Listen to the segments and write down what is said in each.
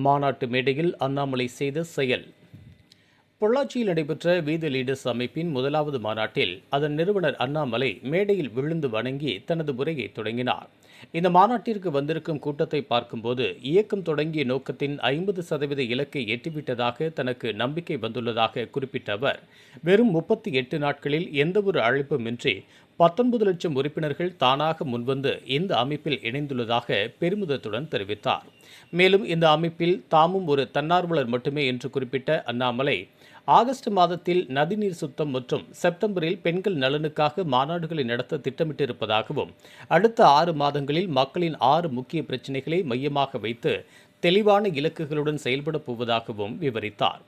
மாநாட்டு மேடையில் அண்ணாமலை செய்த செயல். பொள்ளாச்சியில் நடைபெற்ற வீதி லீடர்ஸ் அமைப்பின் முதலாவது மாநாட்டில் அதன் நிறுவனர் அண்ணாமலை மேடையில் விழுந்து வணங்கி தனது உரையை தொடங்கினார். இந்த மாநாட்டிற்கு வந்திருக்கும் கூட்டத்தை பார்க்கும்போது இயக்கம் தொடங்கிய நோக்கத்தின் 50% இலக்கை எட்டிவிட்டதாக தனக்கு நம்பிக்கை வந்துள்ளதாக குறிப்பிட்ட அவர், வெறும் 38 நாட்களில் எந்தவொரு அழைப்புமின்றி 19 லட்சம் உறுப்பினர்கள் தானாக முன்வந்து இந்த அமைப்பில் இணைந்துள்ளதாக பெருமிதத்துடன் தெரிவித்தார். மேலும் இந்த அமைப்பில் தாமும் ஒரு தன்னார்வலர் மட்டுமே என்று குறிப்பிட்ட அண்ணாமலை, ஆகஸ்ட் மாதத்தில் நதிநீர் சுத்தம் மற்றும் செப்டம்பரில் பெண்கள் நலனுக்காக மாநாடுகளை நடத்த திட்டமிட்டிருப்பதாகவும், அடுத்த 6 மாதங்களில் மக்களின் 6 முக்கிய பிரச்சினைகளை மையமாக வைத்து தெளிவான இலக்குகளுடன் செயல்பட போவதாகவும் விவரித்தார்.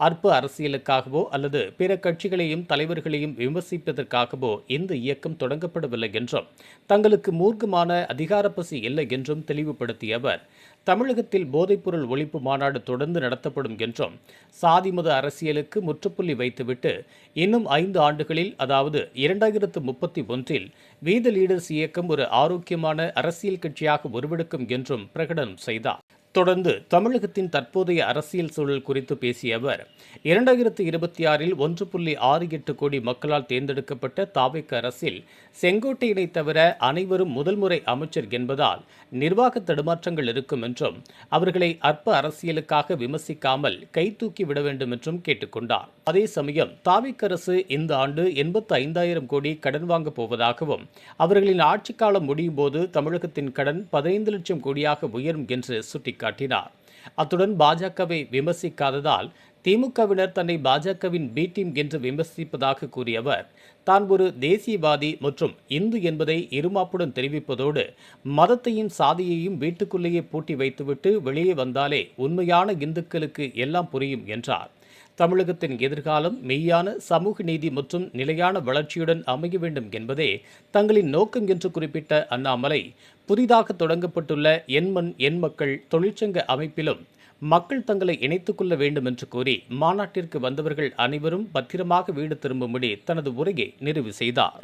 அற்ப அரசியலுக்காகவோ அல்லது பிற கட்சிகளையும் தலைவர்களையும் விமர்சிப்பதற்காகவோ இந்த இயக்கம் தொடங்கப்படவில்லை என்றும், தங்களுக்கு மூர்க்கமான அதிகாரப்பசி இல்லை என்றும் தெளிவுபடுத்திய அவர், தமிழகத்தில் போதைப்பொருள் ஒழிப்பு மாநாடு தொடர்ந்து நடத்தப்படும் என்றும், சாதி மத அரசியலுக்கு முற்றுப்புள்ளி வைத்துவிட்டு இன்னும் 5 ஆண்டுகளில், அதாவது 2031 வீதி லீடர்ஸ் இயக்கம் ஒரு ஆரோக்கியமான அரசியல் கட்சியாக உருவெடுக்கும் என்றும் பிரகடனம் செய்தார். தொடர்ந்து தமிழகத்தின் தற்போதைய அரசியல் சூழல் குறித்து பேசிய அவர், 2026 1.68 கோடி மக்களால் தேர்ந்தெடுக்கப்பட்ட தாவேக அரசில் செங்கோட்டையனை தவிர அனைவரும் முதல் முறை அமைச்சர் என்பதால் நிர்வாக தடுமாற்றங்கள் இருக்கும் என்றும், அவர்களை அற்ப அரசியலுக்காக விமர்சிக்காமல் கை தூக்கி விட வேண்டும் என்றும் கேட்டுக்கொண்டார். அதே சமயம் தாவேக அரசு இந்த ஆண்டு 85,000 கோடி கடன் வாங்கப் போவதாகவும், அவர்களின் ஆட்சிக் காலம் முடியும் போது தமிழகத்தின் கடன் 15 லட்சம் கோடியாக உயரும் என்று சுட்டிக்காட்டினார். அத்துடன் பாஜகவை விமர்சிக்காததால் திமுகவினர் தன்னை பாஜகவின் பி டீம் என்று விமர்சிப்பதாக கூறிய அவர், தான் ஒரு தேசியவாதி மற்றும் இந்து என்பதை இருமாப்புடன் தெரிவிப்பதோடு மதத்தையும் சாதியையும் வீட்டுக்குள்ளேயே பூட்டி வைத்துவிட்டு வெளியே வந்தாலே உண்மையான இந்துக்களுக்கு எல்லாம் புரியும் என்றார். தமிழகத்தின் எதிர்காலம் மெய்யான சமூக நீதி மற்றும் நிலையான வளர்ச்சியுடன் அமைய வேண்டும் என்பதே தங்களின் நோக்கம் என்று குறிப்பிட்ட அண்ணாமலை, புதிதாக தொடங்கப்பட்டுள்ள என் மண் என் மக்கள் தொழிற்சங்க அமைப்பிலும் மக்கள் தங்களை இணைத்துக் கொள்ள வேண்டும் என்று கூறி மாநாட்டிற்கு வந்தவர்கள் அனைவரும் பத்திரமாக வீடு திரும்பும்படி தனது உரையை நிறைவு செய்தார்.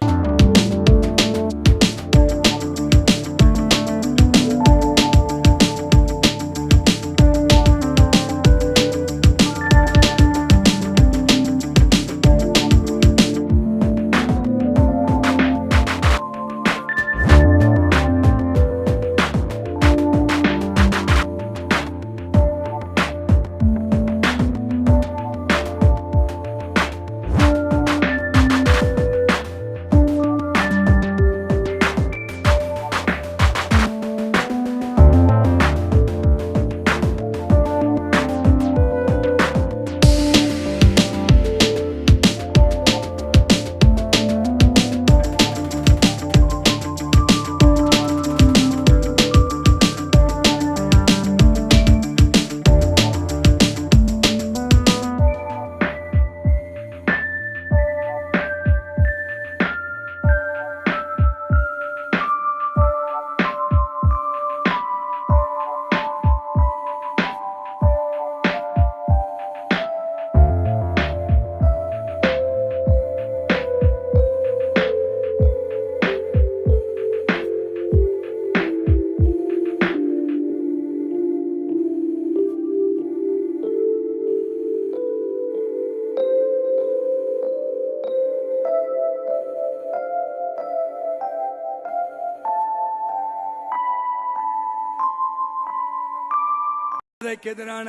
எதிரான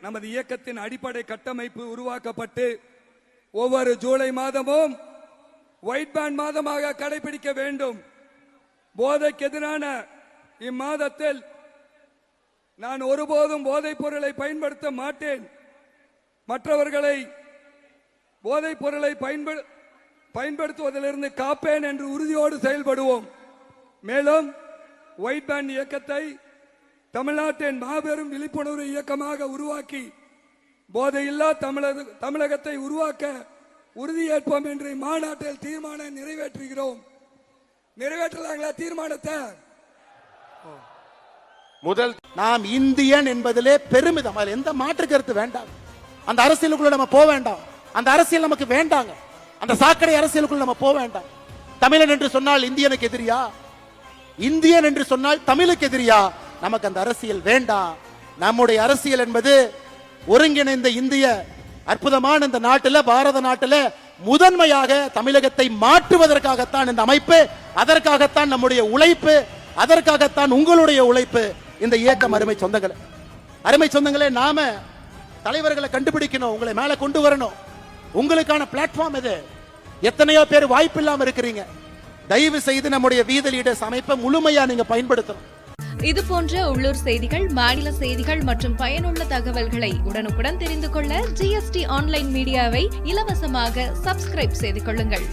நமது இயக்கத்தின் அடிப்படை கட்டமைப்பு உருவாக்கப்பட்டு ஒவ்வொரு ஜூலை மாதமும் ஒயிட் பேண்ட் மாதமாக கடைபிடிக்க வேண்டும். போதைக்கு எதிரான இம்மாதத்தில் நான் ஒருபோதும் போதைப் பொருளை பயன்படுத்த மாட்டேன், மற்றவர்களை போதைப் பொருளை பயன்படுத்துவதிலிருந்து காப்பேன் என்று உறுதியோடு செயல்படுவோம். மேலும் ஒயிட் பேண்ட் இயக்கத்தை தமிழ்நாட்டின் மாபெரும் விழிப்புணர்வு இயக்கமாக உருவாக்கி போதையில்லா தமிழகத்தை உருவாக்க உறுதியேற்போம் என்று மாநாட்டில் தீர்மானம் நிறைவேற்றுகிறோம். நிறைவேற்றலாங்களா தீர்மானத்தை? முதல் நாம் இந்தியன் என்பதிலே பெருமிதம், அதில் எந்த மாற்று கருத்து வேண்டாம். அந்த அரசியலுக்குள்ள நம்ம போக வேண்டாம், அந்த அரசியல் நமக்கு வேண்டாங்க. அந்த சாக்கடை அரசியலுக்குள்ள நம்ம போக வேண்டாம். தமிழன் என்று சொன்னால் இந்தியனுக்கு எதிரியா? இந்தியன் என்று சொன்னால் தமிழுக்கு எதிரியா? நமக்கு அந்த அரசியல் வேண்டாம். நம்முடைய அரசியல் என்பது ஒருங்கிணைந்த இந்திய அற்புதமான இந்த நாட்டில், பாரத நாட்டில் முதன்மையாக தமிழகத்தை மாற்றுவதற்காகத்தான் இந்த அமைப்பு, அதற்காகத்தான் நம்முடைய உழைப்பு, அதற்காகத்தான் உங்களுடைய உழைப்பு இந்த இயக்கம். அருமை சொந்தங்களே, நாம தலைவர்களை கண்டுபிடிக்கணும், உங்களை மேல கொண்டு வரணும். உங்களுக்கான பிளாட்ஃபார்ம் இது. எத்தனையோ பேர் வாய்ப்பு இல்லாம இருக்கிறீங்க. தயவு செய்து நம்முடைய வீத லீடர்ஸ் அமைப்பை முழுமையா நீங்க பயன்படுத்தணும். இது போன்ற உள்ளூர் செய்திகள், மாநில செய்திகள் மற்றும் பயனுள்ள தகவல்களை உடனுக்குடன் தெரிந்து கொள்ள GST ஆன்லைன் மீடியாவை இலவசமாக சப்ஸ்கிரைப் செய்து கொள்ளுங்கள்.